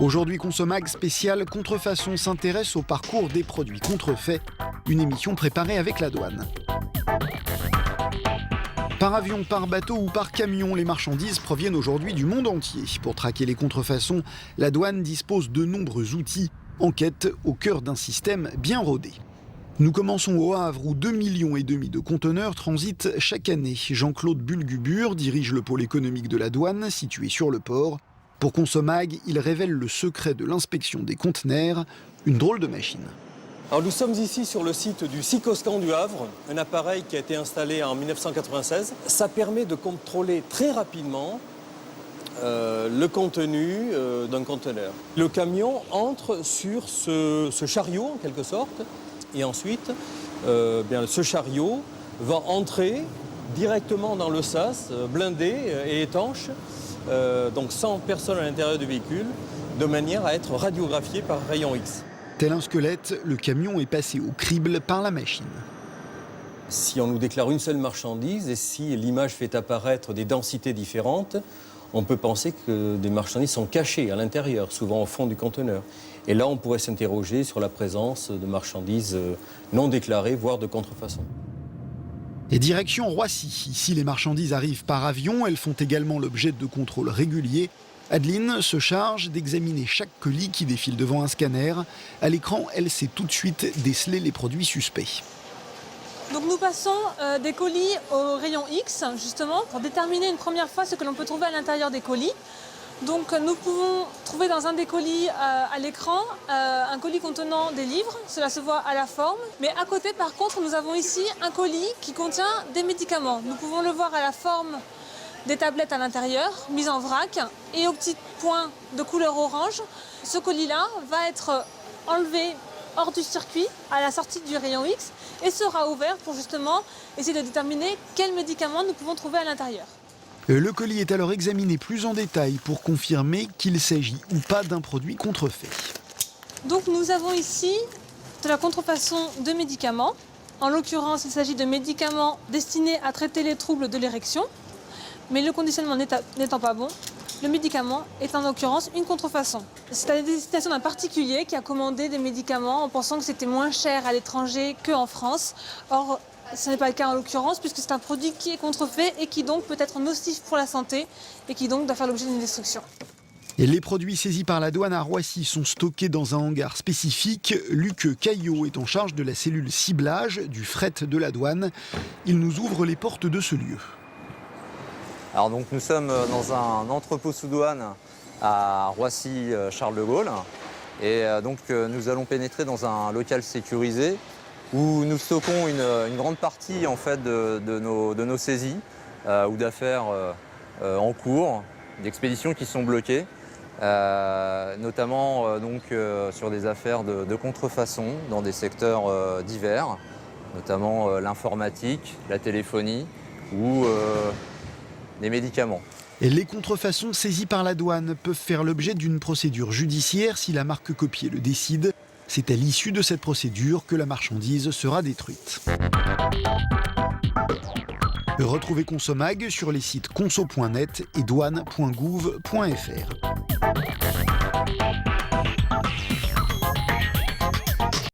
Aujourd'hui, Consomag spécial contrefaçon s'intéresse au parcours des produits contrefaits, une émission préparée avec la douane. Par avion, par bateau ou par camion, les marchandises proviennent aujourd'hui du monde entier. Pour traquer les contrefaçons, la douane dispose de nombreux outils, enquête au cœur d'un système bien rodé. Nous commençons au Havre où 2,5 millions de conteneurs transitent chaque année. Jean-Claude Bulgubur dirige le pôle économique de la douane situé sur le port. Pour Consomag, il révèle le secret de l'inspection des conteneurs, une drôle de machine. Alors nous sommes ici sur le site du Sicoscan du Havre, un appareil qui a été installé en 1996. Ça permet de contrôler très rapidement le contenu d'un conteneur. Le camion entre sur ce chariot en quelque sorte et ensuite ce chariot va entrer directement dans le sas, blindé et étanche, donc sans personne à l'intérieur du véhicule, de manière à être radiographié par rayon X. Tel un squelette, le camion est passé au crible par la machine. Si on nous déclare une seule marchandise et si l'image fait apparaître des densités différentes, on peut penser que des marchandises sont cachées à l'intérieur, souvent au fond du conteneur. Et là, on pourrait s'interroger sur la présence de marchandises non déclarées, voire de contrefaçon. Et direction Roissy. Ici, les marchandises arrivent par avion. Elles font également l'objet de contrôles réguliers. Adeline se charge d'examiner chaque colis qui défile devant un scanner. À l'écran, elle sait tout de suite déceler les produits suspects. Donc nous passons des colis au rayon X, justement, pour déterminer une première fois ce que l'on peut trouver à l'intérieur des colis. Donc nous pouvons trouver dans un des colis à l'écran un colis contenant des livres, cela se voit à la forme. Mais à côté, par contre, nous avons ici un colis qui contient des médicaments. Nous pouvons le voir à la forme des tablettes à l'intérieur, mises en vrac, et au petit point de couleur orange. Ce colis-là va être enlevé hors du circuit à la sortie du rayon X et sera ouvert pour justement essayer de déterminer quels médicaments nous pouvons trouver à l'intérieur. Le colis est alors examiné plus en détail pour confirmer qu'il s'agit ou pas d'un produit contrefait. Donc nous avons ici de la contrefaçon de médicaments. En l'occurrence, il s'agit de médicaments destinés à traiter les troubles de l'érection. Mais le conditionnement n'étant pas bon, le médicament est en l'occurrence une contrefaçon. C'est à la destination d'un particulier qui a commandé des médicaments en pensant que c'était moins cher à l'étranger qu'en France. Or, ce n'est pas le cas en l'occurrence puisque c'est un produit qui est contrefait et qui donc peut être nocif pour la santé et qui donc doit faire l'objet d'une destruction. Et les produits saisis par la douane à Roissy sont stockés dans un hangar spécifique. Luc Caillot est en charge de la cellule ciblage du fret de la douane. Il nous ouvre les portes de ce lieu. Alors donc nous sommes dans un entrepôt sous douane à Roissy-Charles de Gaulle et donc nous allons pénétrer dans un local sécurisé où nous stockons une grande partie en fait de nos saisies ou d'affaires en cours, d'expéditions qui sont bloquées, notamment sur des affaires de contrefaçon dans des secteurs divers, notamment l'informatique, la téléphonie ou des médicaments. Et les contrefaçons saisies par la douane peuvent faire l'objet d'une procédure judiciaire si la marque copiée le décide. C'est à l'issue de cette procédure que la marchandise sera détruite. Retrouvez Consomag sur les sites conso.net et douane.gouv.fr.